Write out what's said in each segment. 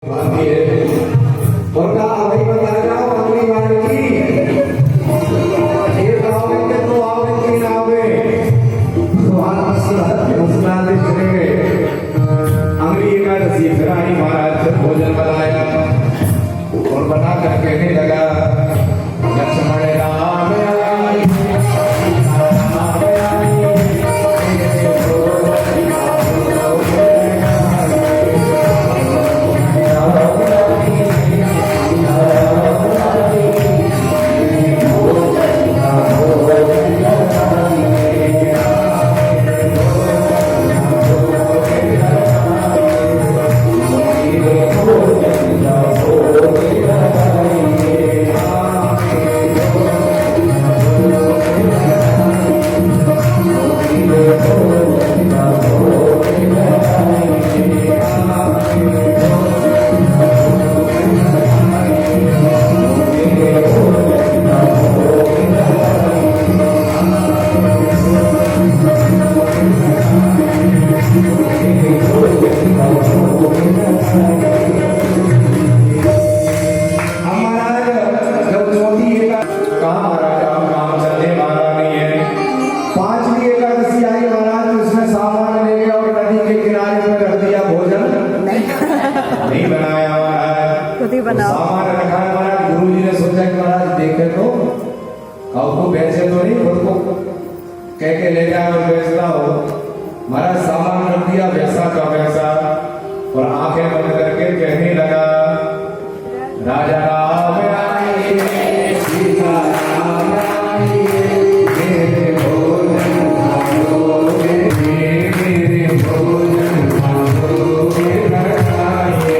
और कहा भाई बता जाओ अगली बार की ये गाँव के तो आवे कि ना आवे वहाँ मसला चले गए। अगली एकादशी फिर आई महाराज फिर भोजन बनाया और बना कर कहने लगा लक्ष्मण राम आई सामान रखा है महाराज। गुरुजी ने सोचा कि महाराज देखे तो आपको वैसे तो नहीं खुद को कह के ले जाए और बेचता हो। महाराज सामान रख दिया वैसा का वैसा और आंखें बंद करके कहने लगा राजा राम आए सीता राम आए मेरे भोजन खाओगे मेरे भोजन खाओगे खाए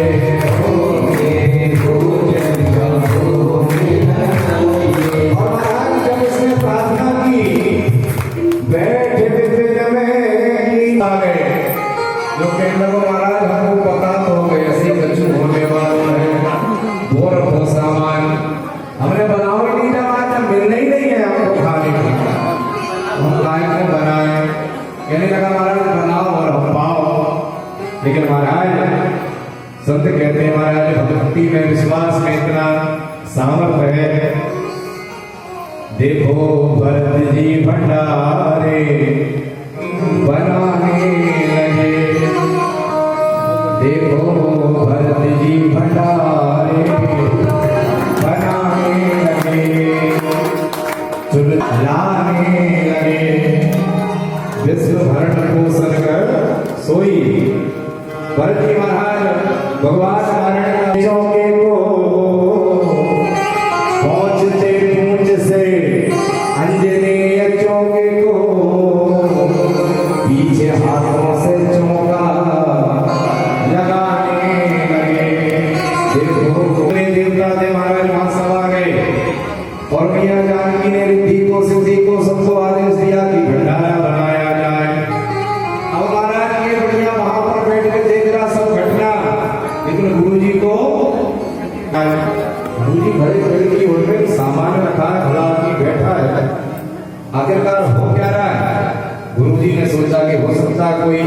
महाराज हमको पता तो ऐसे बच्चों होने वाला है और वो सामान हमने बनावट नहीं जमाया मिलना ही नहीं है हमको खाने का। हम लायक में बनाए कहने लगा महाराज बनाओ और हम पाओ। लेकिन महाराज संत कहते हैं महाराज भक्ति में विश्वास में इतना सामर्थ्य है। देखो भरत जी भंडारे बनाने लगे देखो भरत जी भंडारे बनाने लगे चुल लाने लगे विश्व भरण पोषण कर सोई। भरत जी महाराज भगवान नारायण चौके को पहुंचते पूंछ से अंजनेय चौके को पीछे हाथों से चौका लगाने लगे। देखो देवता थे महाराज वहां सब आ गए और मैया जानकी ने रिद्धि को सिद्धि को सबको आदेश दिया कि भंडारा बनाया जाए। अब महाराज ये बढ़िया वहां पर बैठ के देख रहा सब घटना। लेकिन गुरुजी को गुरुजी खड़े खड़े की ओर में सामान रखा है भला आदमी बैठा है आखिरकार हो क्या रहा है। गुरुजी ने सोचा कि हो सकता कोई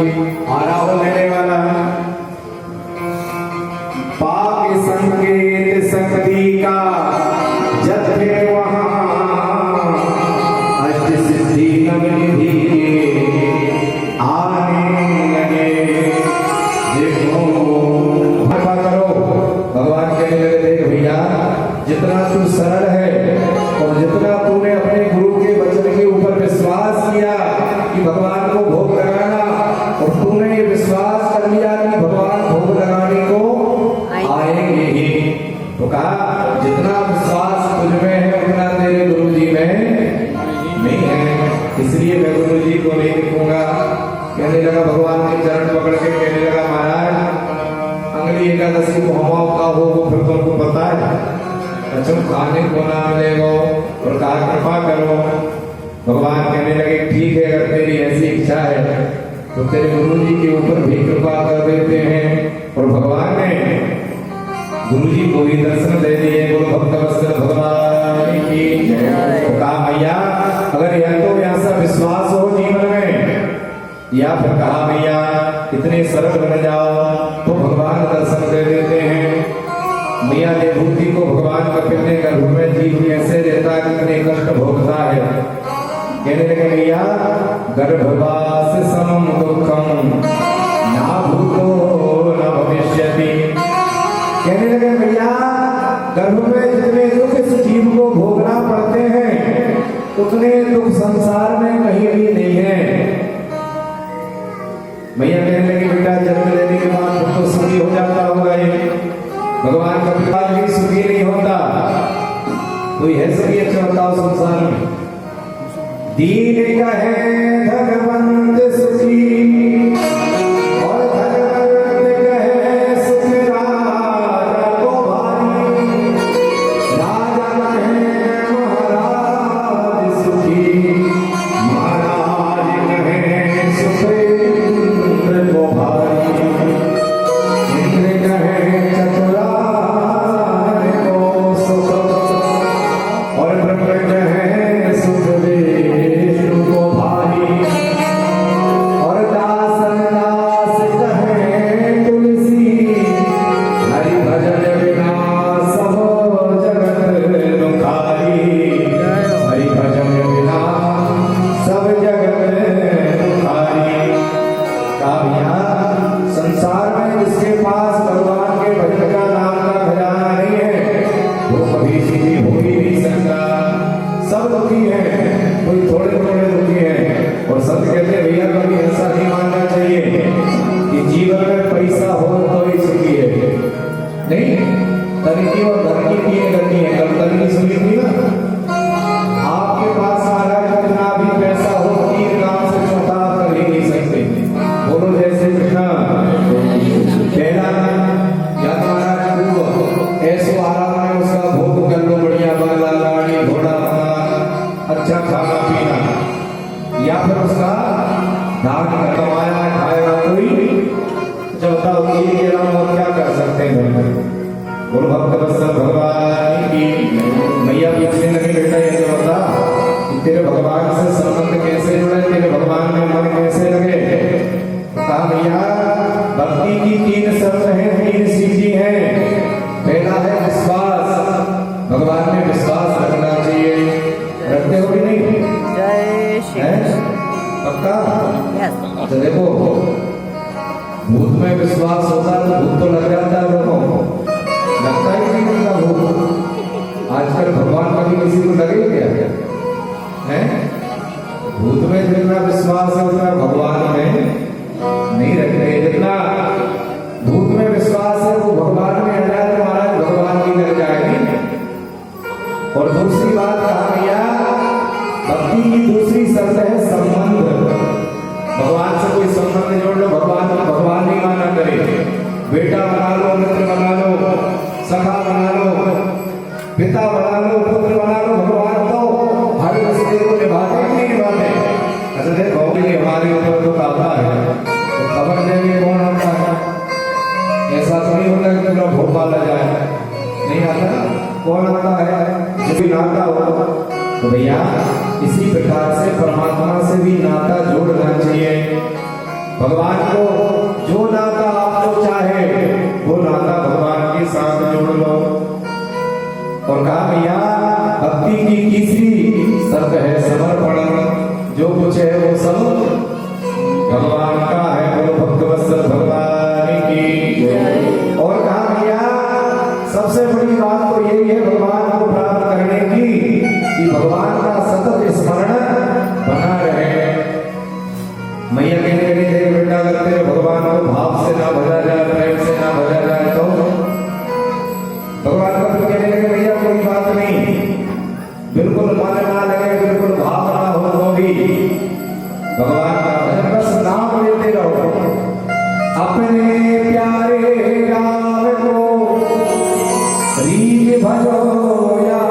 आराव लेने वाला है। पाक संकेत शक्ति का जब थे वहां अष्ट सिद्धि नवनिधि आने लगे। देखो कृपा करो भगवान कहने लगे देख भैया जितना तू सरल है और जितना तूने अपने गुरु के वचन के ऊपर विश्वास किया कि भगवान को भोग लगाना और तूने ये विश्वास कर लिया कि भगवान भोग लगाने को आएंगे ही। तो कहा जितना विश्वास तुझ में है उतना तेरे गुरुजी में नहीं है इसलिए मैं गुरुजी को नहीं दिखूंगा। कहने लगा भगवान के चरण पकड़ के कहने लगा महाराज अगली एकादशी को हमाओ का हो वो फिर तुमको पता है अच्छा खाने को ना मिलेगा और कहा कृपा करो। भगवान कहने लगे ठीक है अगर तेरी ऐसी इच्छा है तो तेरे गुरुजी के ऊपर भी कृपा कर देते हैं। और भगवान ने गुरुजी को ही दर्शन दे दिए। बोलो भक्तवत्सल भगवान की जय। कहा भैया अगर यह तो ऐसा विश्वास हो जीवन में या फिर कहा भैया इतने सरल बन जाओ तो भगवान दर्शन दे देते हैं। मैया देवभूति को भगवान कपिल ने गर्भ में जीव कैसे रहता, कितने कष्ट भोगता है। कहने लगे भैया गर्भवास समम दुखम ना भूतो न भविष्यति। कहने लगे भैया गर्भ में जितने दुख इस जीव को भोगना पड़ते हैं उतने दुख संसार में कहीं भी नहीं है। भैया कहने लगे बेटा जन्म लेने के बाद तो सुखी हो जाता होगा ये, भगवान का पिता भी सुखी नहीं होता। कोई है सुखी? अच्छा बताओ संसार में। दीन कहे भगवंत सुखी और भगवंत कहे सुख राजा को भारी। राजा कहे महाराज सुखी, महाराज कहे सुख इंद्र को भारी। इंद्र कहे चतुरान को सुख और ब्रह्म कहे सुख विष्णु को भारी। और दासन दास कहे तुलसी, हरि भजन बिना सब जगत दुखारी। हरि भजन बिना सब जगत दुखारी। काव्या संसार में जिसके पास भगवान के भजन का नाम का खजाना नहीं है वो कभी सुखी हो ही नहीं सकता। सब दुखी है, कोई थोड़े थोड़े दुखी है। और सत्य कहते हैं भैया कभी ऐसा नहीं मानना चाहिए कि जीवन में पैसा हो तो ही सुखी है। नहीं, तनिकी और धन की तीन गति है। कल तनिकी सुनी थी ना, आपके पास महाराज कितना भी पैसा हो तीन काम से चौथा कर ही नहीं सकते। बोलो जैसे कृष्णा। पहला या तुम्हारा खूब ऐसो आराम में उसका भोग कर लो, बढ़िया बंगला गाड़ी घोड़ा अच्छा खाना पीना, या फिर उसका दान कमाया खाएगा कोई। चौथा उंगली के अलावा और क्या कर सकते हैं। बोलो भक्त वत्सल भगवान की। मैया पूछने लगी बेटा ये तो बता कि तेरे भगवान से संबंध कैसे जुड़े, तेरे भगवान में मन कैसे लगे। कहा भैया भक्ति की तीन शर्त है, तीन सीढ़ी है। पहला है विश्वास, भगवान में विश्वास रखना चाहिए। रखते हो कि नहीं? जय श्री कृष्ण। पक्का? यस। तो देखो भूत में विश्वास होता है तो भूत तो लग जाता है लोगों को, लगता ही नहीं उनका भूत। आजकल भगवान कभी किसी को लगे क्या है? भूत में जितना विश्वास है उतना भगवान में नहीं रखते। जितना भूत में विश्वास है वो भगवान में आ जाए तो महाराज भगवान की लग जाएगी। और दूसरी बात कहा भैया भक्ति की दूसरी शर्त है संबंध। भगवान से कोई संबंध जोड़ लो, भगवान नहीं माना करे। बेटा बना लो, मित्र बना लो, सखा बना लो, पिता बना लो, पुत्र बना लो, भगवान तो हर रिश्ते को निभाते ही नहीं निभाते। अच्छा देखो हमारे ऊपर तो आता है तो खबर देने कौन आता है? ऐसा तो नहीं होता कि पूरा भोपाल आ जाए, नहीं आता। कौन आता है? जो भी नाता हो। तो भैया इसी प्रकार से परमात्मा से भी नाता जोड़ना चाहिए। भगवान को जो नाता आपको चाहे वो नाता भगवान के साथ जोड़ लो। और कहा भैया भक्ति की तीसरी शर्त है समर्पण। जो कुछ है वो सब भगवान का है। बोलो भक्त वत्सल भगवान की। और कहा भैया सबसे बड़ी बात तो यही है भगवान को प्राप्त करने की कि भगवान का सतत स्मरण बना रहे। मैया कहने लगी देख बेटा अगर तेरे भगवान को भाव से ना भजा जाए, प्रेम से ना भजा जाए तो भगवान को कहने लगे भैया कोई बात नहीं, बिल्कुल मन ना लगे, बिल्कुल भाव ना हो तो भी भगवान का भजन बस नाम लेते रहो। अपने प्यारे राम को रीत भजो या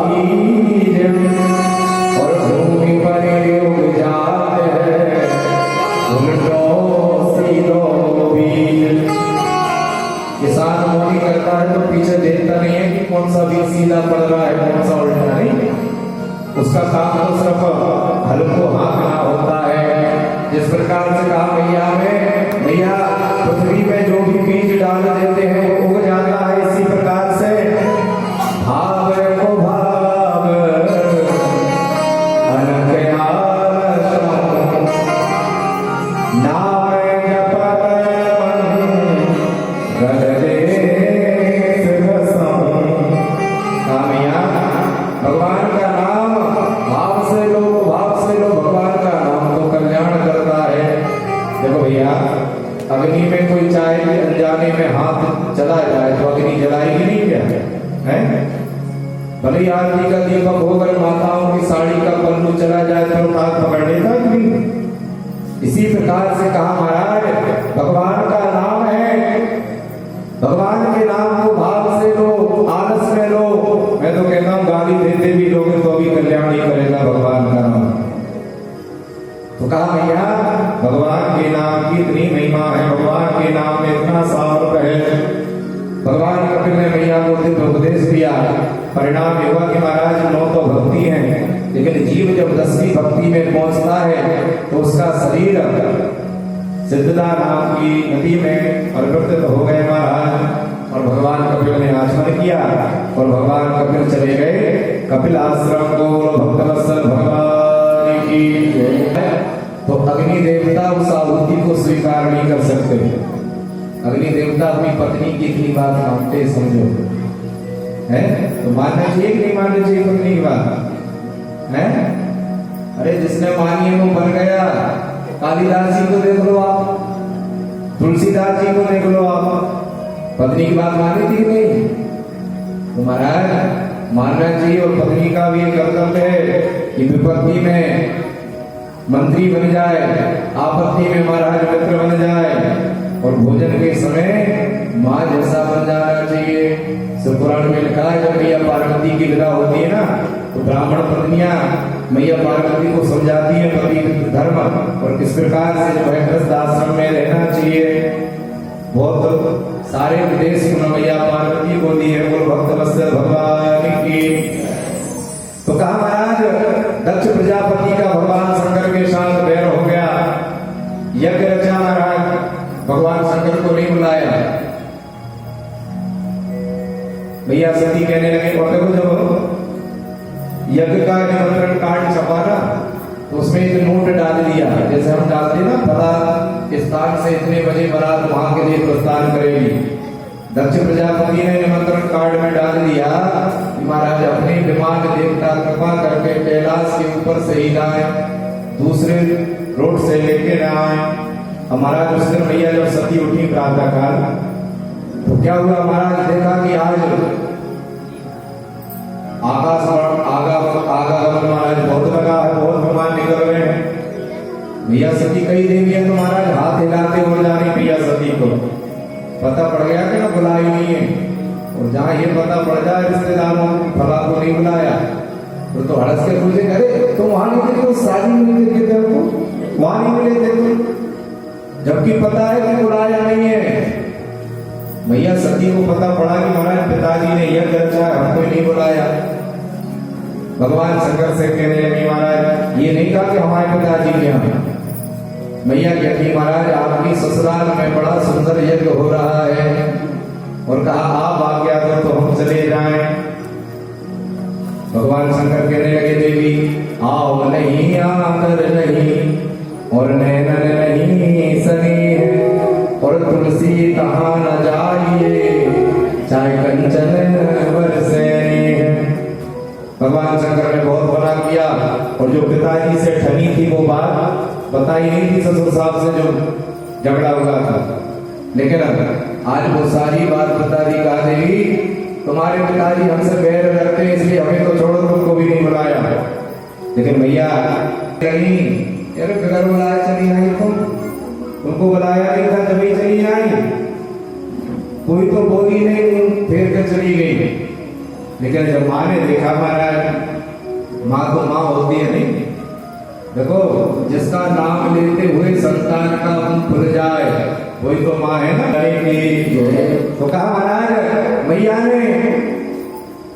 कीजिए और भूमि पर उग जाते हैं उल्टो सीधो बीज। किसान मोदी करता है तो पीछे देखता नहीं है कि कौन सा बीज सीधा पड़ रहा है कौन सा उल्टा नहीं। उसका काम तो सिर्फ हल को हाँकना होता है। जिस प्रकार से कहा भैया पृथ्वी में जो भी बीज डाल देते हैं वो उग जाता है, इसी प्रकार से है। भले ही आरती का दीपक होकर माताओं की साड़ी का पल्लू चला जाए तो ताक पकड़ लेता कि नहीं। इसी प्रकार से कहा महाराज भगवान का नाम है, भगवान के नाम को भाव से लो, आलस में लो। मैं तो कहता हूँ गाली देते भी लोग तो भी कल्याण ही करेगा भगवान का नाम। तो कहा भैया भगवान के नाम की इतनी महिमा है, भगवान के नाम में इतना सामर्थ्य है। भगवान कपिल ने भैया को दिव्य उपदेश दिया। परिणाम हुआ कि महाराज 9 तो भक्ति है, लेकिन जीव जब 10वीं भक्ति में पहुंचता है तो उसका शरीर सिद्धता नाम की नदी में परिवर्तित हो गए महाराज। और भगवान कपिल ने आचमन किया और भगवान कपिल चले गए कपिल आश्रम को। भक्तवत्सल भगवान की जय। तो अग्नि देवता उस आहुति को स्वीकार नहीं कर सकते। अग्नि देवता अपनी पत्नी की इतनी बात मानते, समझो है। तो मानना चाहिए कि नहीं मानना चाहिए पत्नी की बात है। अरे जिसने मानी है वो बन गया। कालिदास जी को देख लो आप, तुलसीदास जी को देख लो आप, पत्नी की बात मानी थी नहीं। तो महाराज मानना चाहिए। और पत्नी का भी कर्तव्य है कि विपत्ति में मंत्री बन जाए, आपत्ति में महाराज मित्र बन जाए, और भोजन के समय माँ जैसा बन जाना चाहिए। शिवपुराण में लिखा है जब मैया पार्वती की विदा होती है ना तो ब्राह्मण पत्नियां मैया पार्वती को समझाती है पति धर्म और किस प्रकार से जो है गृहस्थ आश्रम में रहना चाहिए। बहुत सारे उपदेश मैया पार्वती को दिए। बोल भक्तवत्सल भगवान की। तो कहा महाराज दक्ष प्रजापति का भगवान शंकर के साथ बैर हो गया। यज्ञ रचा महाराज, भगवान शंकर को नहीं बुलाया। भैया सती कहने लगे देखो जब यज्ञ का निमंत्रण कार्ड छपा ना तो उसमें एक नोट डाल दिया, जैसे हम डालते ना बरात स्थान से इतने बजे बरात वहां के लिए प्रस्थान करेगी। दक्ष प्रजापति ने निमंत्रण कार्ड में डाल दिया कि महाराज अपने विमान देवता कृपा करके कैलाश के ऊपर से ही आए, दूसरे रोड से लेके ना आए। हमारा उस दिन भैया जब सती उठी प्रातः काल तो क्या हुआ महाराज, देखा कि आज आकाश आगमन महाराज बहुत लगा है, बहुत विमान निकल रहे हैं। भैया सती कई देवी है तो महाराज हाथ हिलाते हो जा रही भैया सती को। पता पड़ गया कि ना बुलाई नहीं है। और जहाँ ये पता पड़ जाए रिश्तेदारों फला को नहीं बुलाया तो हड़स के पूछे अरे तुम वहां नहीं थे, तो शादी में नहीं देखे थे, हमको वहां नहीं मिले थे तुम, जबकि पता है कि बुलाया नहीं है। भैया सती को पता पड़ा कि महाराज पिताजी ने यज्ञ रचा है, हमको नहीं बुलाया। भगवान शंकर से कहने लगे महाराज ये नहीं कहा कि हमारे पिताजी के यहाँ। भैया कहती महाराज आपकी ससुराल में बड़ा सुंदर यज्ञ हो रहा है, और कहा आप आज्ञा दो तो हम चले जाएं। भगवान शंकर कहने लगे देवी आओ नहीं आकर नहीं, और नैनन नहीं सने, और तुलसी कहाँ न जाइए चाहे कंचन बरसे। भगवान शंकर ने बहुत बड़ा किया, और जो पिताजी से ठनी थी वो बात बताई नहीं थी ससुर साहब से जो झगड़ा हुआ था, लेकिन आज वो सारी बात बता दी। कहा देवी तुम्हारे पिताजी हमसे बैर करते हैं इसलिए हमें तो छोड़ो, तुमको भी नहीं बुलाया। लेकिन भैया कहीं यार बगैर बुलाया चली आई, तुमको बुलाया नहीं था जब ही चली आई, कोई तो बोली नहीं, फिर कर चली गई। लेकिन जब माँ ने देखा महाराज माँ तो माँ होती है नहीं, देखो जिसका नाम लेते हुए संतान का मन खुल जाए वही तो माँ है ना। तो कहा महाराज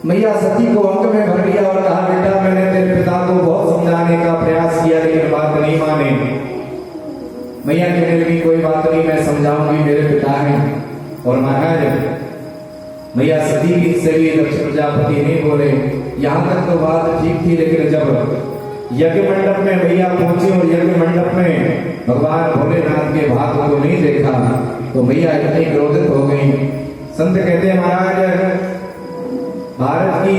मैया सती को अंक में भर लिया और कहा बेटा मैंने तेरे पिता को बहुत समझाने का प्रयास किया लेकिन बात नहीं माने। मैया कहने लगी कोई बात नहीं मैं समझाऊंगी, मेरे पिता हैं। और महाराज मैया सती की से भी दक्ष प्रजापति नहीं बोले। यहाँ तक तो बात ठीक थी, लेकिन जब यज्ञ मंडप में भैया पहुंचे और यज्ञ मंडप में भगवान भोलेनाथ के भाग को नहीं देखा तो भैया इतनी क्रोधित हो गई। संत कहते हैं महाराज भारत की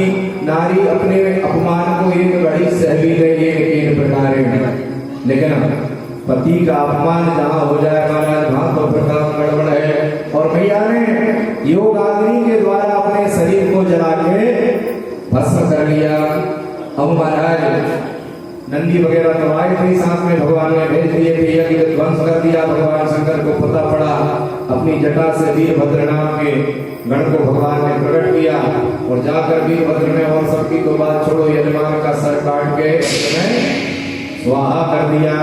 नारी अपने अपमान को एक घड़ी सह भी गई एक प्रकार, लेकिन पति का अपमान जहाँ हो जाए महाराज वहां तो प्रकार गड़बड़ है। और भैया ने योग अग्नि के द्वारा अपने शरीर को जला के भस्म कर लिया। अब महाराज नंदी वगैरह तो आए थे, साथ में भगवान ने भेज दिए थे, यज्ञ ध्वंस कर दिया। भगवान शंकर को पता पड़ा, अपनी जटा से वीरभद्र नाम के गण को भगवान ने प्रकट किया और जाकर वीरभद्र ने और सबकी तो बात छोड़ो, यजमान का सर काट के स्वाहा कर दिया।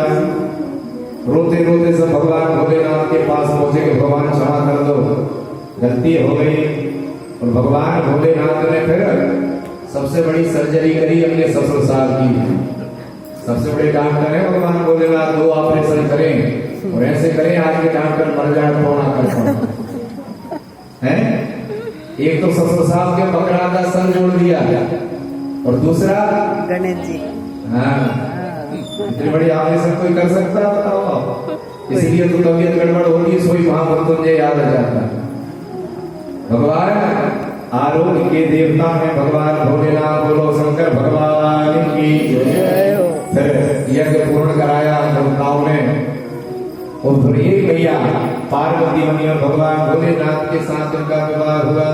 रोते रोते सब भगवान भोलेनाथ के पास पहुंचे कि भगवान क्षमा कर दो, गलती हो गई। और भगवान भोलेनाथ ने फिर सबसे बड़ी सर्जरी करी, अपने ससुर साहब की। सबसे बड़े डॉक्टर है भगवान भोलेनाथ, 2 ऑपरेशन करें और ऐसे करें आज के डॉक्टर मर जाए तो ना कर पाए हैं। एक तो ससुर साहब के पकड़ा का सर जोड़ दिया और दूसरा गणेश जी। हाँ, इतनी बड़ी ऑपरेशन कोई कर सकता है बताओ? इसलिए तो तबीयत गड़बड़ होती, सोई महामृत्युंजय याद आ जाता। भगवान आरोग्य के देवता है भगवान भोलेनाथ, बोलो शंकर भगवान की जय। फिर यज्ञ पूर्ण कराया देवताओं ने और फिर एक भैया पार्वती मनी और भगवान भोलेनाथ के साथ उनका विवाह हुआ।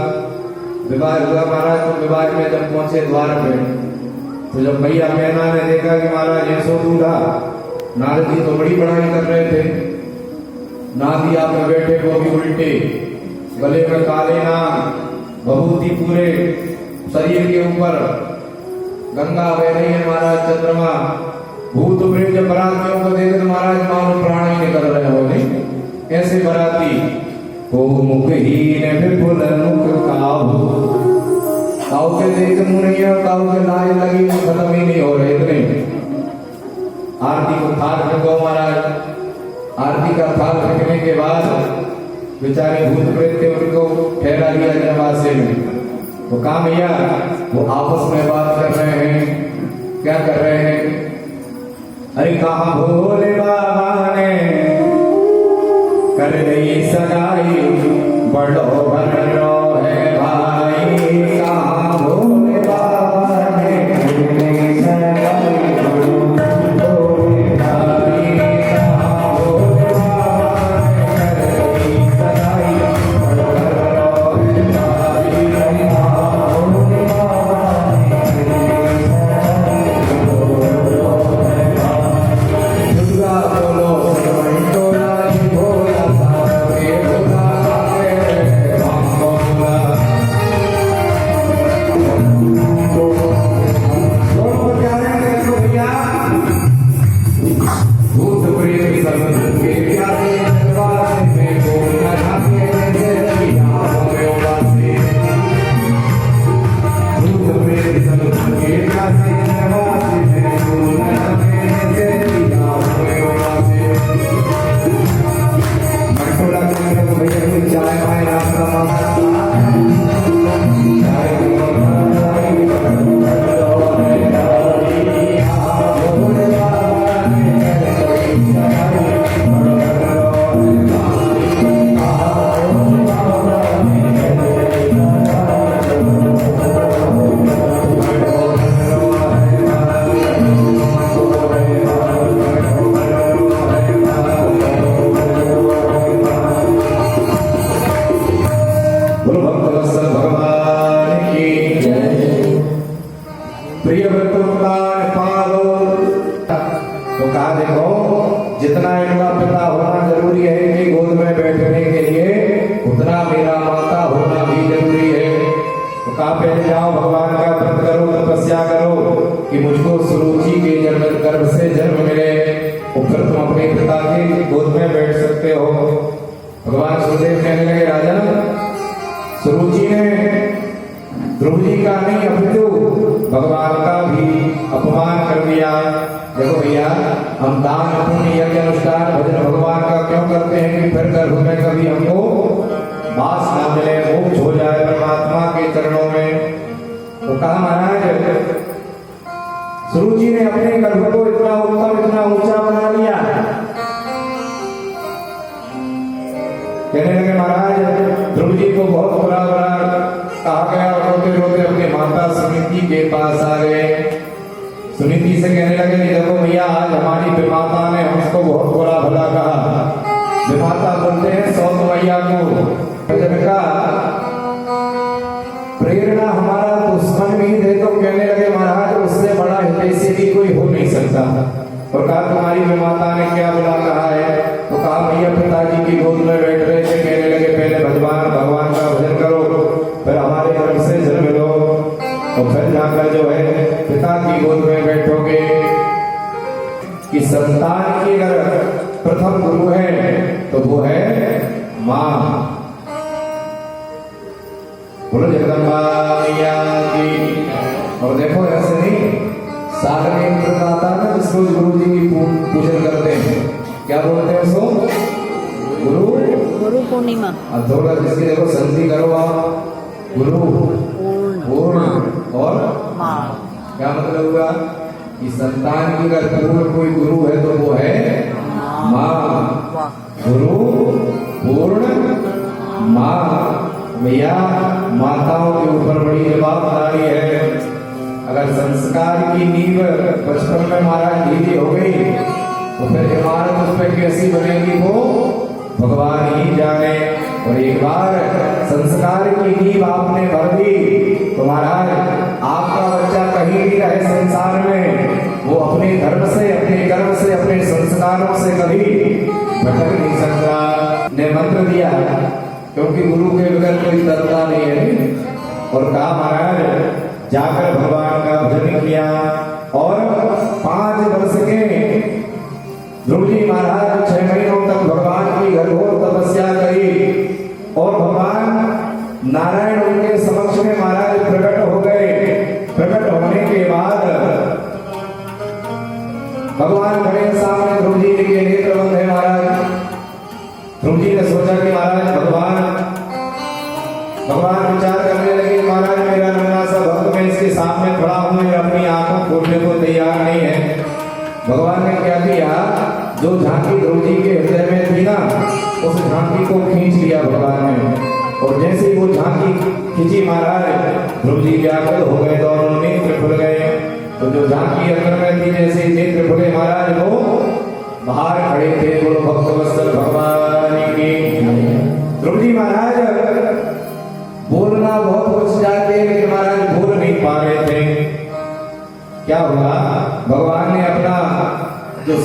महाराज तो विवाह में जब पहुंचे द्वार पे, तो जब भैया मैना ने देखा कि महाराज ऐसो दूल्हा, नारद जी तो बड़ी बड़ाई कर रहे थे, नादिया पे बैठे वो भी उल्टे, गले में काले नाग, भभूति पूरे शरीर के ऊपर, गंगा बह रही है महाराज, चंद्रमा, भूत प्रेत बरातियों को देख महाराज मानो प्राण ही निकल रहे हो। नहीं ऐसे बराती हो मुखहीन विपुल मुख काहू, काऊ के देख मुनिया, काऊ के लाए लगी खत्म ही नहीं हो रहे इतने। आरती को थाल फेंको महाराज, आरती का थाल फेंकने के बाद बेचारे भूत प्रेत थे, उनको ठहरा दिया जनवासे में। वो काम भैया वो आपस में बात कर रहे हैं, क्या कर रहे हैं? अरे कहा भोले बाबा ने कर रही सगाई, बड़ो भरो है भाई। कहा भोले बाबा ने कर रही सगाई, बड़ो है भाई। कहा भोले बाबा ने कर रही सगाई, बड़ो भरो है भाई। कहा भोले बाबा ने कर रही सगाई, बड़ो है भाई। दुर्गा बोलो टोला जी भोला साहब के भोला के हम बोला। दोनों प्यारे देखो भैया, भूत प्रेत सब के प्यारे दरबार में बोला जाके जैसे यहाँ में उबासे। भूत प्रेत सब के प्यारे दरबार में बोला जाके जैसे यहाँ में उबासे। मटोला के भैया कोई चाय पाए नाश्ता वास्ता चाय बोलो भक्त वत्सल भगवान की जय। प्रिय भक्तों पालो तो कहा देखो, जितना इनका पिता होना जरूरी है कि गोद में बैठने के लिए, उतना मेरा माता होना भी जरूरी है। तो कहा पहले जाओ भगवान का व्रत करो, तपस्या करो कि मुझको सुरुचि के गर्भ से जन्म मिले, और फिर तुम अपने पिता के गोद में बैठ सकते हो। भगवान सुखदेव कहने लगे, राजन सुरुचि ने ध्रुव जी का नहीं अपितु भगवान का भी अपमान कर दिया। देखो भैया, हम दान पुण्य यज्ञ अनुष्ठान भजन भगवान का क्यों करते हैं कि फिर गर्भ में कभी हमको वास ना मिले, मोक्ष हो जाए परमात्मा के चरणों में। तो कहा महाराज सुरुचि ने अपने गर्भ को इतना उत्तम इतना ऊंचा बना लिया। कहने लगे महाराज ध्रुव जी को बहुत बुरा कहा गया, रोते रोते अपने माता सुनीति के पास आ गए। सुनीति से कहने लगे कि देखो भैया, आज हमारी विमाता ने हमको बहुत बुरा भला कहा। विमाता बोलते हैं सौत मैया को, भजन का प्रेरणा हमारा दुश्मन भी दे तो कहने लगे महाराज उससे बड़ा हितैषी भी कोई हो नहीं सकता। और कहा तुम्हारी माता ने क्या बुला कहा है? तो कहा भैया पिताजी की गोद में बैठ रहे थे, कहने लगे पहले भगवान का भजन करो, फिर हमारे गर्भ से जन्म लो, और फिर जाकर जो है पिता की गोद में बैठोगे। कि संतान की अगर प्रथम गुरु है तो वो है माँ। बोलो जगदम्बा मैया की। और देखो ऐसे नहीं, सागर में एक प्रकार आता है ना जिसको गुरु जी की पूजन करते हैं, क्या बोलते हैं उसको? गुरु पूर्णिमा। अब थोड़ा जिसकी देखो संधि करो आप, गुरु पूर्ण और माँ। क्या मतलब हुआ कि संतान की अगर पूर्ण कोई गुरु है तो वो है माँ। गुरु पूर्ण माँ। भैया माताओं के ऊपर बड़ी जवाबदारी है। अगर संस्कार की नींव बचपन में महाराज ढीली हो गई तो फिर इमारत उस पर कैसी बनेगी वो भगवान ही जाने। और एक बार संस्कार की नींव आपने भर दी तो महाराज आपका बच्चा कहीं भी रहे संसार में, वो अपने धर्म से, अपने कर्म से, अपने संस्कारों से कभी भटक नहीं सकता। ने मंत्र दिया क्योंकि गुरु के बगैर कोई तरता नहीं है। और कहा महाराज जाकर भगवान का भजन किया। और 5 वर्ष के ध्रुव जी महाराज 6 महीनों तक भगवान की घोर तपस्या करी। और भगवान नारायण उनके समक्ष में महाराज प्रकट हो गए। प्रकट होने के बाद भगवान खड़े सामने ध्रुव जी के नेत्र बंद है महाराज। ध्रुव जी ने सोचा कि महाराज भगवान विचार करने लगे महाराज मेरा नन्हा सा भक्त मैं इसके सामने खड़ा हूं, अपनी आंखों खोलने को तैयार नहीं है। भगवान ने क्या किया, जो झांकी ध्रुव जी के हृदय में थी ना उस झांकी को खींच लिया भगवान ने। और जैसे ही वो झांकी खींची महाराज ध्रुव जी व्याकुल हो गए, दोनों नेत्र खुल गए। तो जो झांकी अंदर में थी जैसे ही नेत्र खुले महाराज वो बाहर खड़े थे। बोलो भक्तवत्सल भगवान की। ध्रुव जी महाराज बोलना बहुत कुछ चाहते लेकिन महाराज बोल नहीं पा रहे थे। क्या हुआ, भगवान ने अपना जो